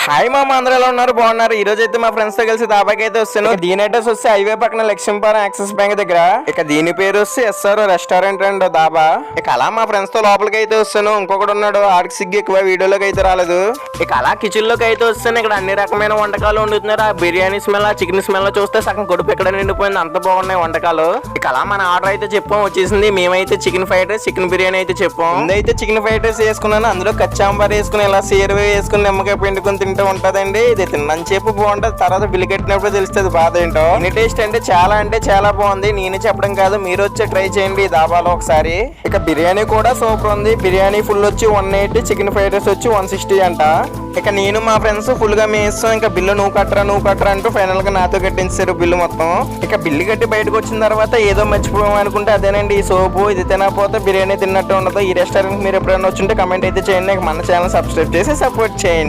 Hi మామ, అందరూ ఎలా ఉన్నారు? బాగున్నారు. ఈ రోజు అయితే మా ఫ్రెండ్స్ తో కలిసి దాబాకి అయితే వస్తాను. దీని అడ్రస్ వస్తే హైవే పక్కన లక్ష్మీపురం యాక్సిస్ బ్యాంక్ దగ్గర. ఇక దీని పేరు వస్తే ఎస్ఆర్ రెస్టారెంట్ అండ్ దాబా. ఇక అలా మా ఫ్రెండ్స్ తో లోపలికి అయితే వస్తాను. ఇంకొకటి ఉన్నాడు, ఆడికి సిగ్గు ఎక్కువ, వీడియోలోకి అయితే రాలేదు. ఇక అలా కిచెన్ లోకి అయితే వస్తాను. ఇక్కడ అన్ని రకమైన వంటకాలు వండుతున్నారు. ఆ బిర్యానీ స్మెల్, ఆ చికెన్ స్మెల్ చూస్తే సగం కడుపు ఎక్కడ నిండిపోయింది, అంత బాగున్నాయి వంటకాలు. ఇక అలా మన ఆర్డర్ అయితే చెప్పాం, వచ్చేసింది. మేమైతే chicken fried rice, chicken biryani అయితే చెప్పాం. ముందైతే చికెన్ ఫ్రైడ్ రైస్ వేసుకున్నాను. అందులో కచ్చాంబార్ వేసుకుని ఇలా సేరువే వేసుకుని నిమ్మకాయ పిండుకొని తింటూ ఉంటదండి. ఇది తిన్నాను చెప్పు బాగుంటది, తర్వాత బిల్లు కట్టినప్పుడు తెలుస్తుంది బాధ ఏంటో. ఎన్ని టేస్ట్ అంటే చాలా బాగుంది. నేను చెప్పడం కాదు, మీరు వచ్చి ట్రై చేయండి ఈ దాబాలో ఒకసారి. ఇక బిర్యానీ కూడా సూపర్ ఉంది. బిర్యానీ ఫుల్ వచ్చి 180, చికెన్ ఫ్రైడ్ రైస్ వచ్చి 160 అంట. ఇక నేను మా ఫ్రెండ్స్ ఫుల్ గా మేస్తాం. ఇంకా బిల్లు నువ్వు కట్టరా అంటూ ఫైనల్ గా నాతో కట్టించారు బిల్లు మొత్తం. ఇక బిల్లు కట్టి బయటకు వచ్చిన తర్వాత ఏదో మర్చిపోయాం అనుకుంటే అదేనండి ఈ సోపు. ఇది తినకపోతే బిర్యానీ తిన్నట్టు ఉండదు. ఈ రెస్టారెంట్ మీరు ఎప్పుడైనా వచ్చుంటే కమెంట్ అయితే చేయండి. మన ఛానల్ సబ్స్క్రైబ్ చేసి సపోర్ట్ చేయండి.